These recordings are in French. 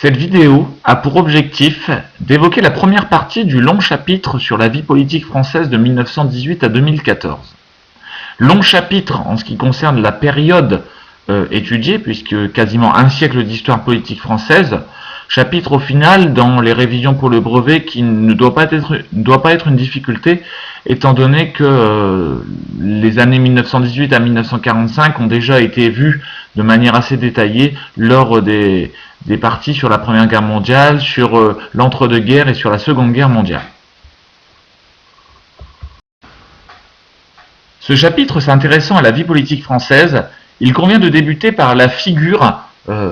Cette vidéo a pour objectif d'évoquer la première partie du long chapitre sur la vie politique française de 1918 à 2014. Long chapitre en ce qui concerne la période étudiée, puisque quasiment un siècle d'histoire politique française, chapitre au final dans les révisions pour le brevet qui ne doit pas être une difficulté, étant donné que les années 1918 à 1945 ont déjà été vues de manière assez détaillée lors des parties sur la Première Guerre mondiale, sur l'entre-deux-guerres et sur la Seconde Guerre mondiale. Ce chapitre s'intéressant à la vie politique française, il convient de débuter par la figure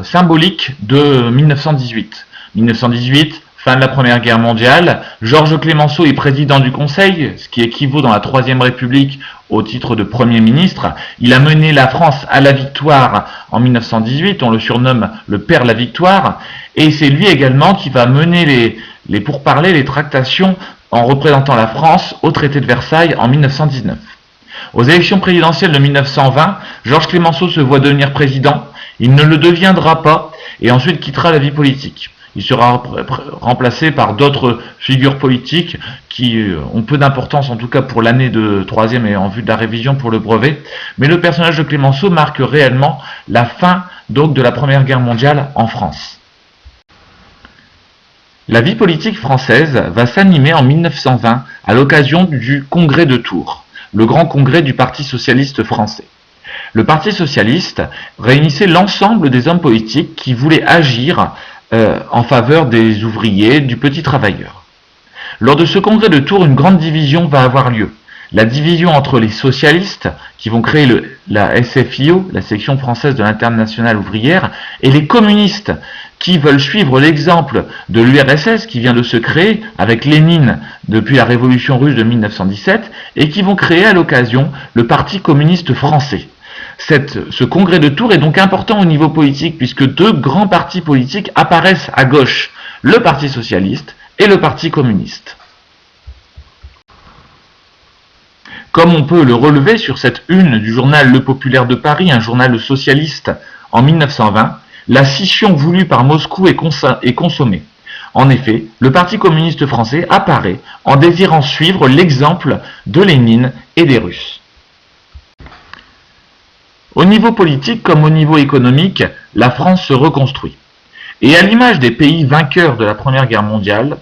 symbolique de 1918. 1918, fin de la Première Guerre mondiale, Georges Clemenceau est président du Conseil, ce qui équivaut dans la Troisième République au titre de Premier ministre. Il a mené la France à la victoire en 1918, on le surnomme le Père la Victoire, et c'est lui également qui va mener les pourparlers, les tractations en représentant la France au traité de Versailles en 1919. Aux élections présidentielles de 1920, Georges Clemenceau se voit devenir président. Il ne le deviendra pas et ensuite quittera la vie politique. Il sera remplacé par d'autres figures politiques qui ont peu d'importance, en tout cas pour l'année de troisième et en vue de la révision pour le brevet. Mais le personnage de Clemenceau marque réellement la fin donc de la Première Guerre mondiale en France. La vie politique française va s'animer en 1920 à l'occasion du Congrès de Tours, le grand congrès du Parti socialiste français. Le Parti socialiste réunissait l'ensemble des hommes politiques qui voulaient agir en faveur des ouvriers, du petit travailleur. Lors de ce congrès de Tours, une grande division va avoir lieu. La division entre les socialistes, qui vont créer la SFIO, la section française de l'Internationale ouvrière, et les communistes, qui veulent suivre l'exemple de l'URSS, qui vient de se créer avec Lénine depuis la Révolution russe de 1917, et qui vont créer à l'occasion le Parti communiste français. Ce congrès de Tours est donc important au niveau politique, puisque deux grands partis politiques apparaissent à gauche, le Parti socialiste et le Parti communiste. Comme on peut le relever sur cette une du journal Le Populaire de Paris, un journal socialiste en 1920, la scission voulue par Moscou est consommée. En effet, le Parti communiste français apparaît en désirant suivre l'exemple de Lénine et des Russes. Au niveau politique comme au niveau économique, la France se reconstruit. Et à l'image des pays vainqueurs de la Première Guerre mondiale,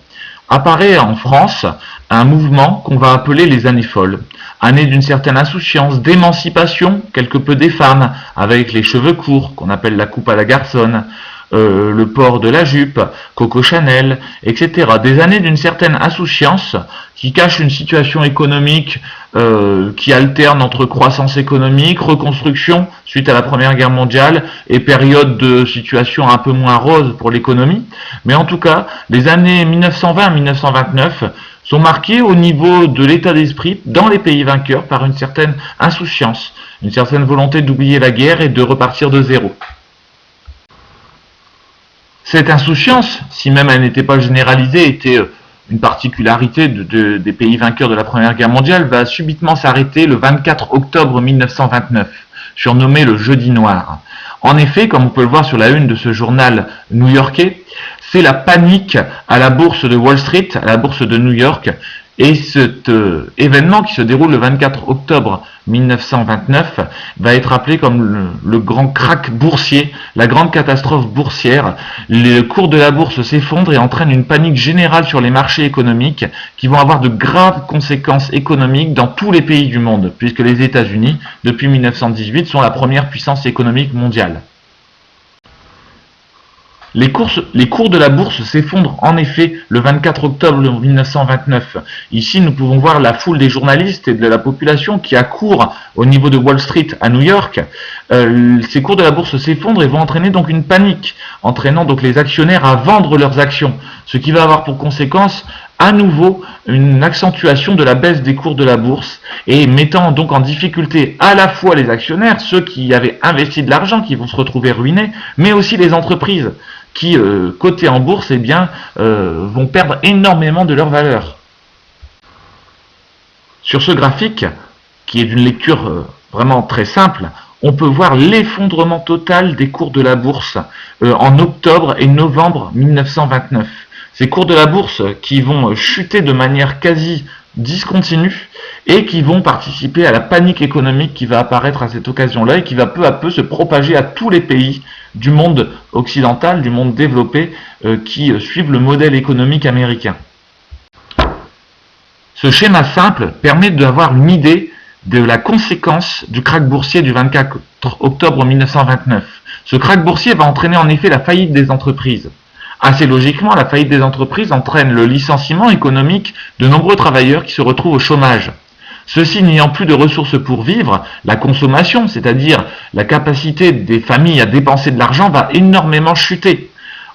apparaît en France un mouvement qu'on va appeler les années folles. Années d'une certaine insouciance, d'émancipation, quelque peu des femmes, avec les cheveux courts, qu'on appelle la coupe à la garçonne, le port de la jupe, Coco Chanel, etc. Des années d'une certaine insouciance qui cachent une situation économique qui alterne entre croissance économique, reconstruction suite à la Première Guerre mondiale et période de situation un peu moins rose pour l'économie. Mais en tout cas, les années 1920-1929 sont marquées au niveau de l'état d'esprit dans les pays vainqueurs par une certaine insouciance, une certaine volonté d'oublier la guerre et de repartir de zéro. Cette insouciance, si même elle n'était pas généralisée, était une particularité des pays vainqueurs de la Première Guerre mondiale, va subitement s'arrêter le 24 octobre 1929, surnommé le Jeudi Noir. En effet, comme on peut le voir sur la une de ce journal new-yorkais, c'est la panique à la bourse de Wall Street, à la bourse de New York, et cet événement qui se déroule le 24 octobre 1929 va être appelé comme le grand krach boursier, la grande catastrophe boursière. Le cours de la bourse s'effondre et entraîne une panique générale sur les marchés économiques qui vont avoir de graves conséquences économiques dans tous les pays du monde, puisque les États-Unis, depuis 1918, sont la première puissance économique mondiale. Les cours de la bourse s'effondrent en effet le 24 octobre 1929. Ici, nous pouvons voir la foule des journalistes et de la population qui accourt au niveau de Wall Street à New York. Ces cours de la bourse s'effondrent et vont entraîner donc une panique, entraînant donc les actionnaires à vendre leurs actions, ce qui va avoir pour conséquence à nouveau une accentuation de la baisse des cours de la bourse et mettant donc en difficulté à la fois les actionnaires, ceux qui avaient investi de l'argent, qui vont se retrouver ruinés, mais aussi les entreprises qui, cotées en bourse, vont perdre énormément de leur valeur. Sur ce graphique, qui est d'une lecture vraiment très simple, on peut voir l'effondrement total des cours de la bourse en octobre et novembre 1929. Ces cours de la bourse qui vont chuter de manière quasi discontinue et qui vont participer à la panique économique qui va apparaître à cette occasion-là et qui va peu à peu se propager à tous les pays du monde occidental, du monde développé, qui suivent le modèle économique américain. Ce schéma simple permet d'avoir une idée de la conséquence du krach boursier du 24 octobre 1929. Ce krach boursier va entraîner en effet la faillite des entreprises. Assez logiquement, la faillite des entreprises entraîne le licenciement économique de nombreux travailleurs qui se retrouvent au chômage. Ceux-ci n'ayant plus de ressources pour vivre, la consommation, c'est-à-dire la capacité des familles à dépenser de l'argent, va énormément chuter,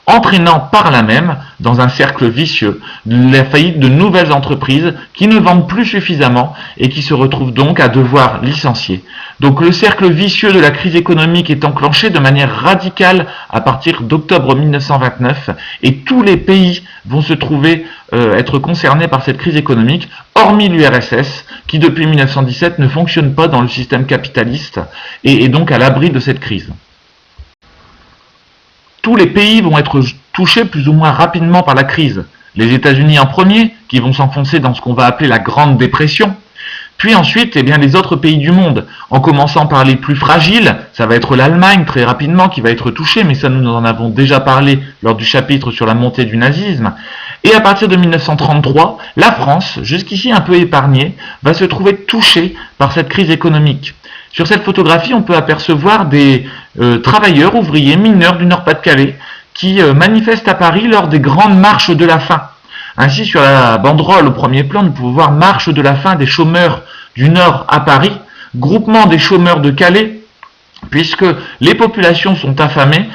entraînant par là même, dans un cercle vicieux, la faillite de nouvelles entreprises qui ne vendent plus suffisamment et qui se retrouvent donc à devoir licencier. Donc le cercle vicieux de la crise économique est enclenché de manière radicale à partir d'octobre 1929 et tous les pays vont se trouver être concernés par cette crise économique, hormis l'URSS qui depuis 1917 ne fonctionne pas dans le système capitaliste et est donc à l'abri de cette crise. Tous les pays vont être touchés plus ou moins rapidement par la crise. Les États-Unis en premier, qui vont s'enfoncer dans ce qu'on va appeler la Grande Dépression, puis ensuite les autres pays du monde, en commençant par les plus fragiles, ça va être l'Allemagne très rapidement qui va être touchée, mais ça nous en avons déjà parlé lors du chapitre sur la montée du nazisme. Et à partir de 1933, la France, jusqu'ici un peu épargnée, va se trouver touchée par cette crise économique. Sur cette photographie, on peut apercevoir des travailleurs, ouvriers, mineurs du Nord-Pas-de-Calais qui manifestent à Paris lors des grandes marches de la faim. Ainsi, sur la banderole au premier plan, nous pouvons voir marche de la faim des chômeurs du Nord à Paris, groupement des chômeurs de Calais, puisque les populations sont affamées,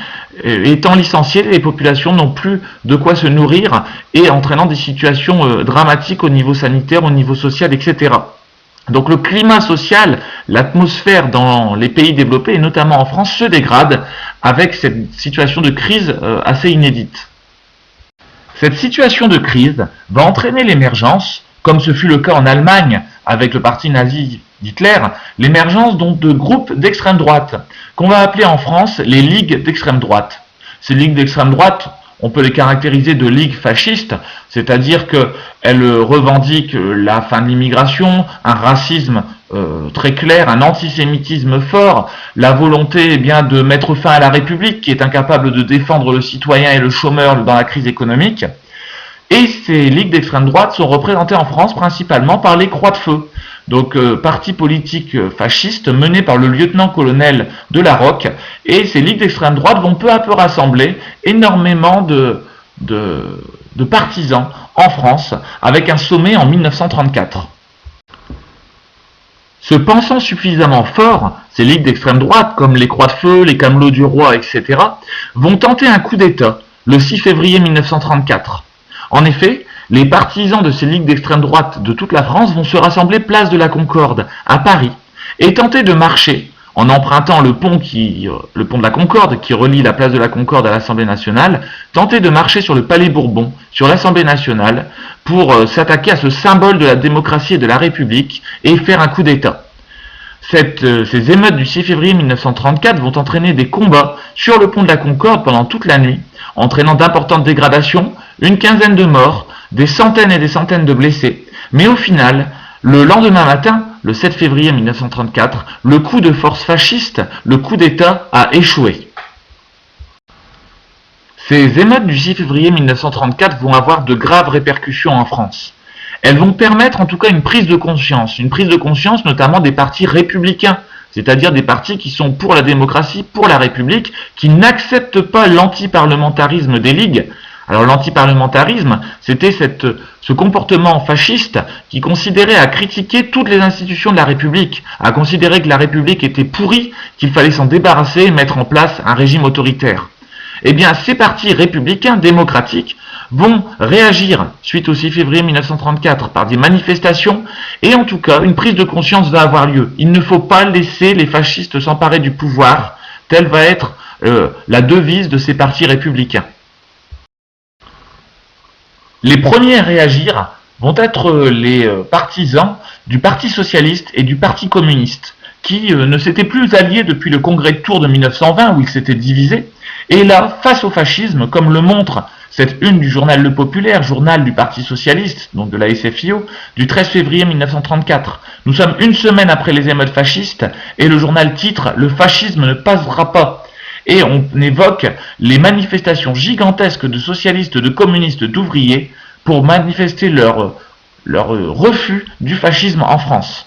étant licenciées, les populations n'ont plus de quoi se nourrir et entraînant des situations dramatiques au niveau sanitaire, au niveau social, etc. Donc le climat social, l'atmosphère dans les pays développés, et notamment en France, se dégrade avec cette situation de crise assez inédite. Cette situation de crise va entraîner l'émergence, comme ce fut le cas en Allemagne avec le parti nazi d'Hitler, l'émergence donc de groupes d'extrême droite, qu'on va appeler en France les ligues d'extrême droite. Ces ligues d'extrême droite, on peut les caractériser de ligues fascistes, c'est-à-dire qu'elles revendiquent la fin de l'immigration, un racisme très clair, un antisémitisme fort, la volonté de mettre fin à la République qui est incapable de défendre le citoyen et le chômeur dans la crise économique. Et ces ligues d'extrême droite sont représentées en France principalement par les Croix de Feu, donc parti politique fasciste mené par le lieutenant-colonel de la Roque, et ces ligues d'extrême droite vont peu à peu rassembler énormément de partisans en France, avec un sommet en 1934. Se pensant suffisamment forts, ces ligues d'extrême droite, comme les Croix de Feu, les Camelots du Roi, etc., vont tenter un coup d'État le 6 février 1934. En effet, les partisans de ces ligues d'extrême droite de toute la France vont se rassembler place de la Concorde, à Paris, et tenter de marcher, en empruntant le pont de la Concorde, qui relie la place de la Concorde à l'Assemblée nationale, tenter de marcher sur le Palais Bourbon, sur l'Assemblée nationale, pour s'attaquer à ce symbole de la démocratie et de la République, et faire un coup d'État. Ces émeutes du 6 février 1934 vont entraîner des combats sur le pont de la Concorde pendant toute la nuit, entraînant d'importantes dégradations, une quinzaine de morts, des centaines et des centaines de blessés. Mais au final, le lendemain matin, le 7 février 1934, le coup de force fasciste, le coup d'État a échoué. Ces émeutes du 6 février 1934 vont avoir de graves répercussions en France. Elles vont permettre en tout cas une prise de conscience notamment des partis républicains, c'est-à-dire des partis qui sont pour la démocratie, pour la République, qui n'acceptent pas l'antiparlementarisme des ligues. Alors l'antiparlementarisme, c'était ce comportement fasciste qui considérait à critiquer toutes les institutions de la République, à considérer que la République était pourrie, qu'il fallait s'en débarrasser et mettre en place un régime autoritaire. Eh bien, ces partis républicains démocratiques vont réagir suite au 6 février 1934 par des manifestations et en tout cas une prise de conscience va avoir lieu. Il ne faut pas laisser les fascistes s'emparer du pouvoir, telle va être la devise de ces partis républicains. Les premiers à réagir vont être les partisans du Parti socialiste et du Parti communiste, qui ne s'étaient plus alliés depuis le congrès de Tours de 1920 où ils s'étaient divisés. Et là, face au fascisme, comme le montre cette une du journal Le Populaire, journal du Parti Socialiste, donc de la SFIO, du 13 février 1934. Nous sommes une semaine après les émeutes fascistes et le journal titre « Le fascisme ne passera pas ». Et on évoque les manifestations gigantesques de socialistes, de communistes, d'ouvriers pour manifester leur refus du fascisme en France.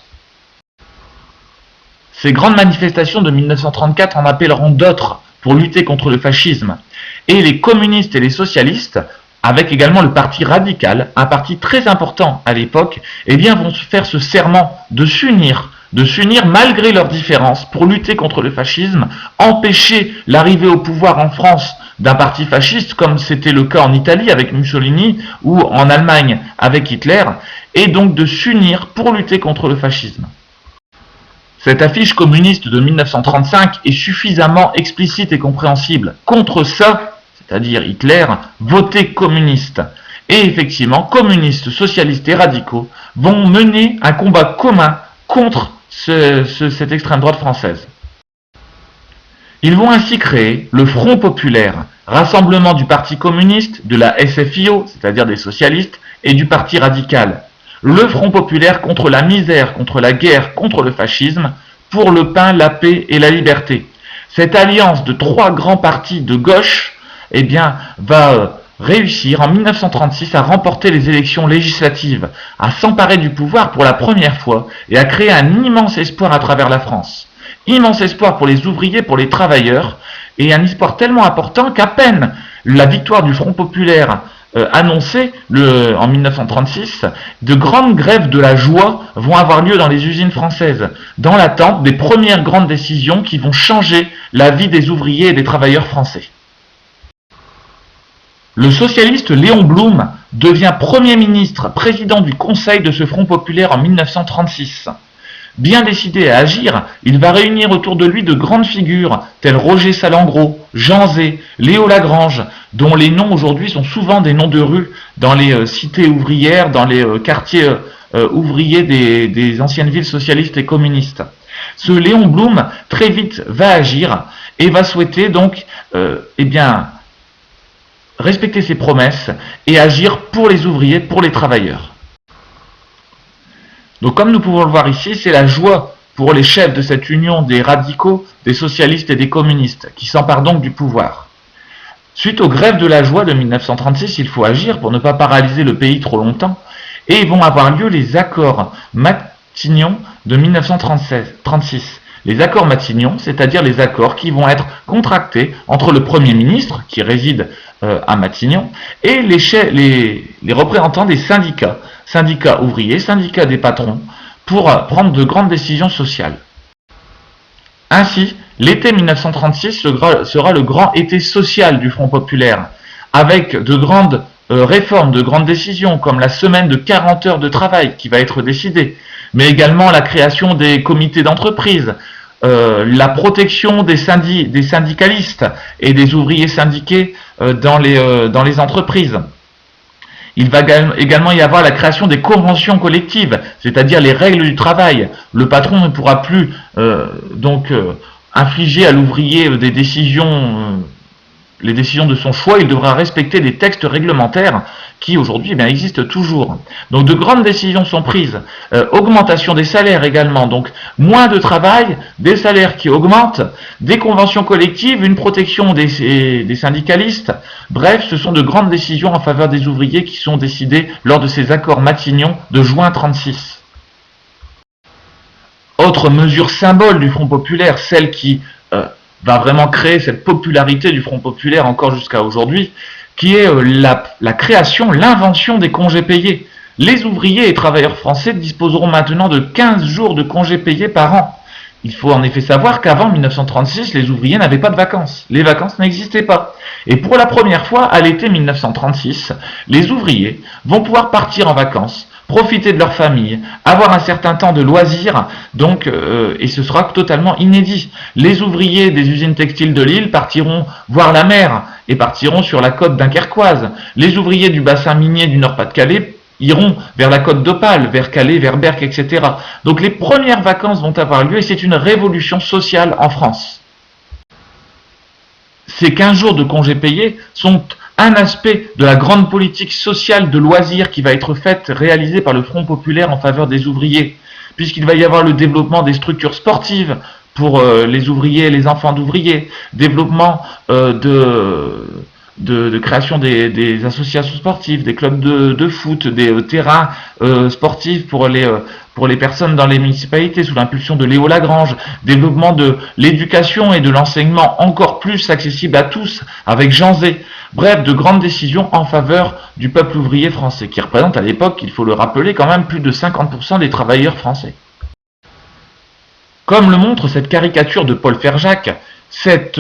Ces grandes manifestations de 1934 en appelleront d'autres pour lutter contre le fascisme. Et les communistes et les socialistes, avec également le parti radical, un parti très important à l'époque, eh bien vont faire ce serment de s'unir malgré leurs différences pour lutter contre le fascisme, empêcher l'arrivée au pouvoir en France d'un parti fasciste comme c'était le cas en Italie avec Mussolini ou en Allemagne avec Hitler, et donc de s'unir pour lutter contre le fascisme. Cette affiche communiste de 1935 est suffisamment explicite et compréhensible. Contre ça, c'est-à-dire Hitler, votez communiste. Et effectivement, communistes, socialistes et radicaux vont mener un combat commun contre cette extrême droite française. Ils vont ainsi créer le Front populaire, rassemblement du Parti communiste, de la SFIO, c'est-à-dire des socialistes, et du Parti radical. Le Front populaire contre la misère, contre la guerre, contre le fascisme, pour le pain, la paix et la liberté. Cette alliance de trois grands partis de gauche, eh bien, va réussir en 1936 à remporter les élections législatives, à s'emparer du pouvoir pour la première fois et à créer un immense espoir à travers la France. Immense espoir pour les ouvriers, pour les travailleurs, et un espoir tellement important qu'à peine la victoire du Front populaire annoncée en 1936, de grandes grèves de la joie vont avoir lieu dans les usines françaises, dans l'attente des premières grandes décisions qui vont changer la vie des ouvriers et des travailleurs français. Le socialiste Léon Blum devient Premier ministre, président du Conseil de ce Front populaire en 1936. Bien décidé à agir, il va réunir autour de lui de grandes figures, telles Roger Salengro, Jean Zay, Léo Lagrange, dont les noms aujourd'hui sont souvent des noms de rues dans les cités ouvrières, dans les quartiers ouvriers des anciennes villes socialistes et communistes. Ce Léon Blum, très vite, va agir et va souhaiter donc, respecter ses promesses et agir pour les ouvriers, pour les travailleurs. Donc comme nous pouvons le voir ici, c'est la joie pour les chefs de cette union des radicaux, des socialistes et des communistes, qui s'emparent donc du pouvoir. Suite aux grèves de la joie de 1936, il faut agir pour ne pas paralyser le pays trop longtemps, et vont avoir lieu les accords Matignon de 1936. Les accords Matignon, c'est-à-dire les accords qui vont être contractés entre le Premier ministre, qui réside à Matignon, et les représentants des syndicats, syndicats ouvriers, syndicats des patrons, pour prendre de grandes décisions sociales. Ainsi, l'été 1936 sera le grand été social du Front populaire, avec de grandes réformes, de grandes décisions, comme la semaine de 40 heures de travail qui va être décidée, mais également la création des comités d'entreprise, la protection des syndicalistes et des ouvriers syndiqués dans les entreprises. Il va également y avoir la création des conventions collectives, c'est-à-dire les règles du travail. Le patron ne pourra plus infliger à l'ouvrier des décisions, les décisions de son choix. Il devra respecter des textes réglementaires qui aujourd'hui existent toujours. Donc de grandes décisions sont prises. Augmentation des salaires également, donc moins de travail, des salaires qui augmentent, des conventions collectives, une protection des syndicalistes. Bref, ce sont de grandes décisions en faveur des ouvriers qui sont décidées lors de ces accords Matignon de juin 1936. Autre mesure symbole du Front populaire, celle qui va vraiment créer cette popularité du Front populaire encore jusqu'à aujourd'hui, qui est la création, l'invention des congés payés. Les ouvriers et travailleurs français disposeront maintenant de 15 jours de congés payés par an. Il faut en effet savoir qu'avant 1936, les ouvriers n'avaient pas de vacances. Les vacances n'existaient pas. Et pour la première fois, à l'été 1936, les ouvriers vont pouvoir partir en vacances, profiter de leur famille, avoir un certain temps de loisirs, et ce sera totalement inédit. Les ouvriers des usines textiles de Lille partiront voir la mer et partiront sur la côte dunkerquoise. Les ouvriers du bassin minier du Nord-Pas-de-Calais iront vers la côte d'Opale, vers Calais, vers Berck, etc. Donc les premières vacances vont avoir lieu et c'est une révolution sociale en France. Ces 15 jours de congés payés sont un aspect de la grande politique sociale de loisirs qui va être faite, réalisée par le Front populaire en faveur des ouvriers, puisqu'il va y avoir le développement des structures sportives pour les ouvriers et les enfants d'ouvriers, développement de création des associations sportives, des clubs de foot, des terrains sportifs pour les personnes dans les municipalités sous l'impulsion de Léo Lagrange, développement de l'éducation et de l'enseignement encore plus accessible à tous avec Jean Zay. Bref, de grandes décisions en faveur du peuple ouvrier français, qui représente à l'époque, il faut le rappeler, quand même plus de 50% des travailleurs français. Comme le montre cette caricature de Paul Ferjac, cette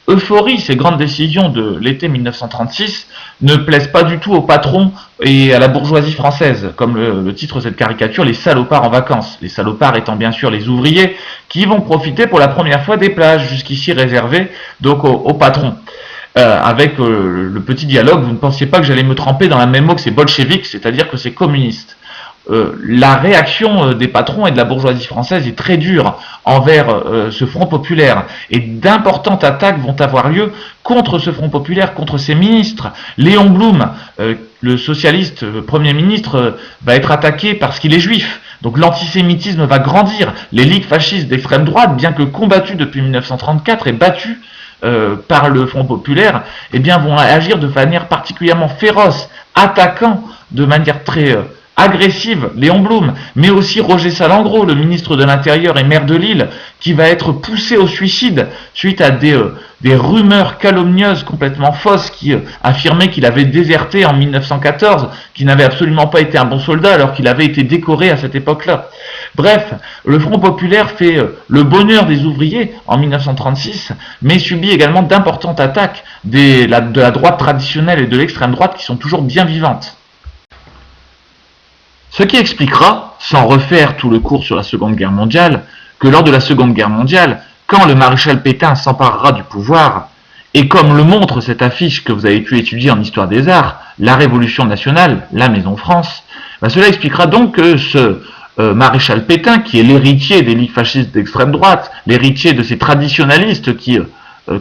euphorie, ces grandes décisions de l'été 1936 ne plaisent pas du tout aux patrons et à la bourgeoisie française, comme le titre de cette caricature, les salopards en vacances. Les salopards étant bien sûr les ouvriers qui vont profiter pour la première fois des plages, jusqu'ici réservées donc aux patrons. Avec le petit dialogue, vous ne pensiez pas que j'allais me tremper dans la même eau que c'est bolchevique, c'est-à-dire que c'est communiste. La réaction des patrons et de la bourgeoisie française est très dure envers ce Front populaire et d'importantes attaques vont avoir lieu contre ce Front populaire, contre ses ministres. Léon Blum, le socialiste Premier ministre, va être attaqué parce qu'il est juif. Donc l'antisémitisme va grandir. Les ligues fascistes d'extrême droite, bien que combattues depuis 1934 et battues par le Front populaire, eh bien, vont agir de manière particulièrement féroce, attaquant de manière très agressive Léon Blum, mais aussi Roger Salengro, le ministre de l'Intérieur et maire de Lille, qui va être poussé au suicide suite à des rumeurs calomnieuses complètement fausses qui affirmaient qu'il avait déserté en 1914, qu'il n'avait absolument pas été un bon soldat alors qu'il avait été décoré à cette époque-là. Bref, le Front populaire fait le bonheur des ouvriers en 1936, mais subit également d'importantes attaques de la droite traditionnelle et de l'extrême droite qui sont toujours bien vivantes. Ce qui expliquera, sans refaire tout le cours sur la Seconde Guerre mondiale, que lors de la Seconde Guerre mondiale, quand le maréchal Pétain s'emparera du pouvoir, et comme le montre cette affiche que vous avez pu étudier en Histoire des Arts, la Révolution nationale, la Maison France, cela expliquera donc que ce maréchal Pétain, qui est l'héritier des ligues fascistes d'extrême droite, l'héritier de ces traditionalistes qui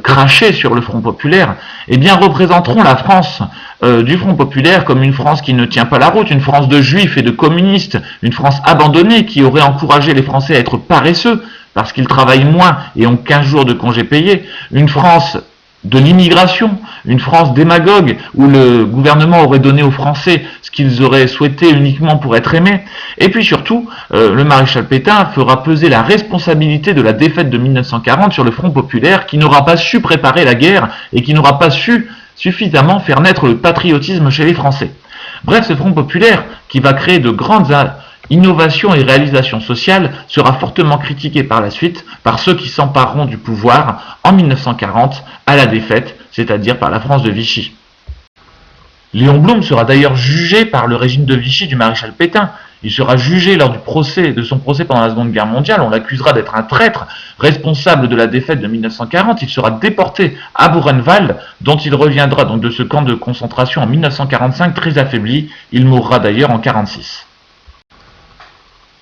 crachaient sur le Front populaire, eh bien représenteront la France du Front populaire comme une France qui ne tient pas la route, une France de juifs et de communistes, une France abandonnée qui aurait encouragé les Français à être paresseux parce qu'ils travaillent moins et ont 15 jours de congés payés, une France de l'immigration, une France démagogue où le gouvernement aurait donné aux Français ce qu'ils auraient souhaité uniquement pour être aimés. Et puis surtout, le maréchal Pétain fera peser la responsabilité de la défaite de 1940 sur le Front populaire qui n'aura pas su préparer la guerre et qui n'aura pas su suffisamment faire naître le patriotisme chez les Français. Bref, ce Front populaire, qui va créer de grandes innovations et réalisations sociales, sera fortement critiqué par la suite par ceux qui s'empareront du pouvoir en 1940 à la défaite, c'est-à-dire par la France de Vichy. Léon Blum sera d'ailleurs jugé par le régime de Vichy du maréchal Pétain. Il sera jugé lors de son procès pendant la Seconde Guerre mondiale. On l'accusera d'être un traître responsable de la défaite de 1940. Il sera déporté à Buchenwald, dont il reviendra donc de ce camp de concentration en 1945 très affaibli. Il mourra d'ailleurs en 1946.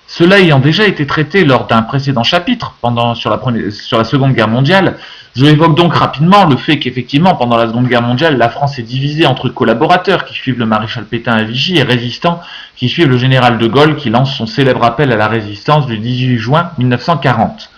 Cela ayant déjà été traité lors d'un précédent chapitre sur la Seconde Guerre mondiale, je évoque donc rapidement le fait qu'effectivement, pendant la Seconde Guerre mondiale, la France est divisée entre collaborateurs qui suivent le maréchal Pétain à Vichy et résistants qui suivent le général de Gaulle qui lance son célèbre appel à la résistance du 18 juin 1940.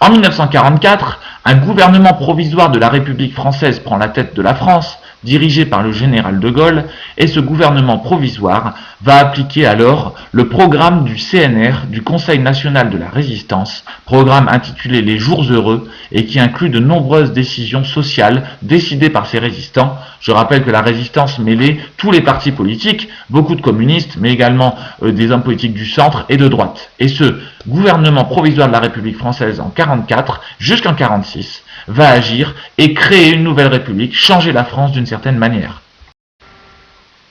En 1944, un gouvernement provisoire de la République française prend la tête de la France, dirigé par le général de Gaulle, et ce gouvernement provisoire va appliquer alors le programme du CNR, du Conseil national de la résistance, programme intitulé Les Jours heureux, et qui inclut de nombreuses décisions sociales décidées par ces résistants. Je rappelle que la résistance mêlait tous les partis politiques, beaucoup de communistes, mais également des hommes politiques du centre et de droite. Et ce gouvernement provisoire de la République française en 1944 jusqu'en 1946 va agir et créer une nouvelle république, changer la France d'une certaine manière.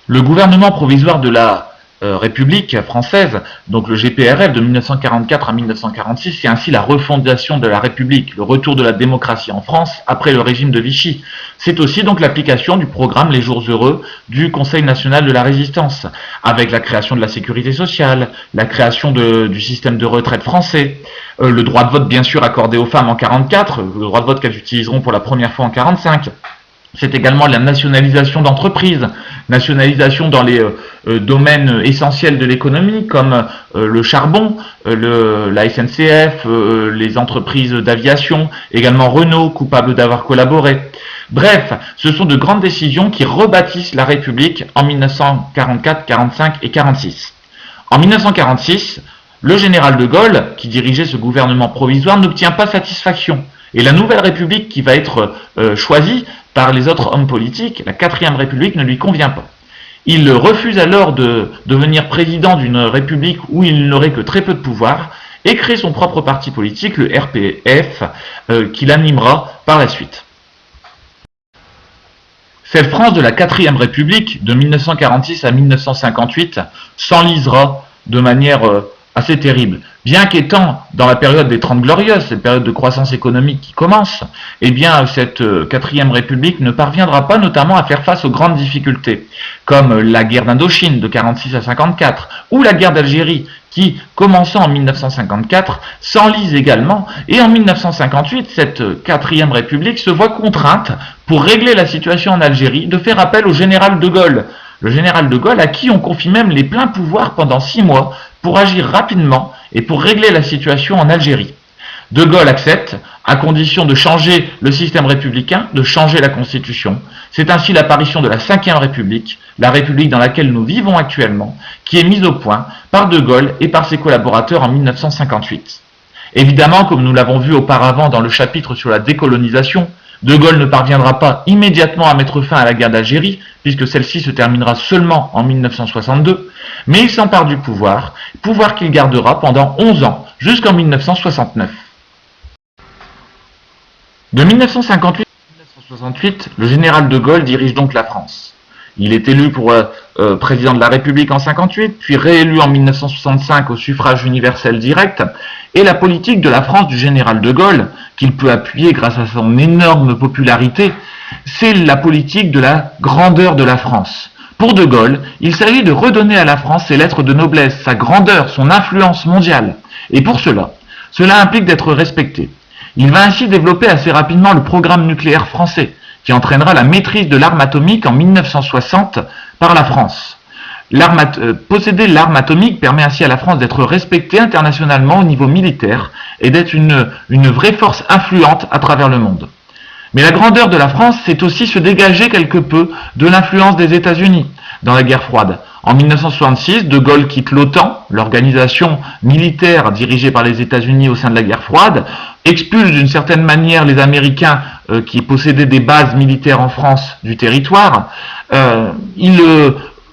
Le gouvernement provisoire de la République française, donc le GPRF de 1944 à 1946, c'est ainsi la refondation de la République, le retour de la démocratie en France après le régime de Vichy. C'est aussi donc l'application du programme Les Jours Heureux du Conseil national de la Résistance, avec la création de la sécurité sociale, la création du système de retraite français, le droit de vote bien sûr accordé aux femmes en 1944, le droit de vote qu'elles utiliseront pour la première fois en 1945. C'est également la nationalisation d'entreprises, nationalisation dans les domaines essentiels de l'économie comme le charbon, la SNCF, les entreprises d'aviation, également Renault, coupable d'avoir collaboré. Bref, ce sont de grandes décisions qui rebâtissent la République en 1944, 45 et 46. En 1946, le général de Gaulle, qui dirigeait ce gouvernement provisoire, n'obtient pas satisfaction. Et la nouvelle République qui va être choisie par les autres hommes politiques, la 4e République, ne lui convient pas. Il refuse alors de devenir président d'une République où il n'aurait que très peu de pouvoir et crée son propre parti politique, le RPF, qu'il animera par la suite. Cette France de la 4e République, de 1946 à 1958, s'enlisera de manière assez terrible. Bien qu'étant dans la période des 30 Glorieuses, cette période de croissance économique qui commence, eh bien cette 4e République ne parviendra pas notamment à faire face aux grandes difficultés, comme la guerre d'Indochine de 46 à 54, ou la guerre d'Algérie, qui, commençant en 1954, s'enlise également, et en 1958, cette 4e République se voit contrainte, pour régler la situation en Algérie, de faire appel au général de Gaulle. Le général de Gaulle à qui on confie même les pleins pouvoirs pendant 6 mois pour agir rapidement et pour régler la situation en Algérie. De Gaulle accepte, à condition de changer le système républicain, de changer la Constitution. C'est ainsi l'apparition de la 5e République, la République dans laquelle nous vivons actuellement, qui est mise au point par De Gaulle et par ses collaborateurs en 1958. Évidemment, comme nous l'avons vu auparavant dans le chapitre sur la décolonisation, De Gaulle ne parviendra pas immédiatement à mettre fin à la guerre d'Algérie, puisque celle-ci se terminera seulement en 1962, mais il s'empare du pouvoir qu'il gardera pendant 11 ans, jusqu'en 1969. De 1958 à 1968, le général de Gaulle dirige donc la France. Il est élu pour président de la République en 1958, puis réélu en 1965 au suffrage universel direct, et la politique de la France du général de Gaulle, qu'il peut appuyer grâce à son énorme popularité, c'est la politique de la grandeur de la France. Pour de Gaulle, il s'agit de redonner à la France ses lettres de noblesse, sa grandeur, son influence mondiale. Et pour cela implique d'être respecté. Il va ainsi développer assez rapidement le programme nucléaire français, qui entraînera la maîtrise de l'arme atomique en 1960 par la France. Posséder l'arme atomique permet ainsi à la France d'être respectée internationalement au niveau militaire et d'être une vraie force influente à travers le monde. Mais la grandeur de la France, c'est aussi se dégager quelque peu de l'influence des États-Unis dans la guerre froide. En 1966, De Gaulle quitte l'OTAN, l'organisation militaire dirigée par les États-Unis au sein de la guerre froide, expulse d'une certaine manière les Américains qui possédaient des bases militaires en France du territoire. Il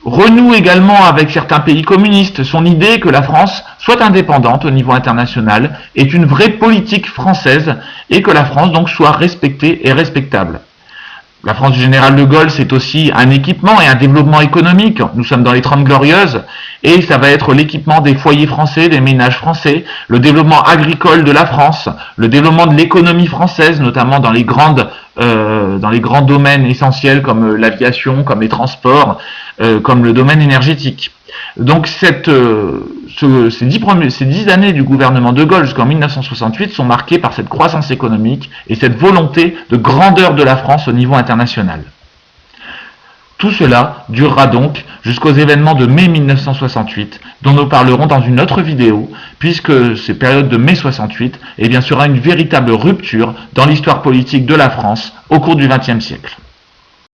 renoue également avec certains pays communistes son idée que la France soit indépendante au niveau international, est une vraie politique française et que la France donc soit respectée et respectable. La France du général de Gaulle, c'est aussi un équipement et un développement économique. Nous sommes dans les 30 Glorieuses et ça va être l'équipement des foyers français, des ménages français, le développement agricole de la France, le développement de l'économie française, notamment dans les grands domaines essentiels comme l'aviation, comme les transports, comme le domaine énergétique. Donc ces 10 années du gouvernement de Gaulle jusqu'en 1968 sont marquées par cette croissance économique et cette volonté de grandeur de la France au niveau international. Tout cela durera donc jusqu'aux événements de mai 1968, dont nous parlerons dans une autre vidéo, puisque ces périodes de mai 68 sera une véritable rupture dans l'histoire politique de la France au cours du XXe siècle.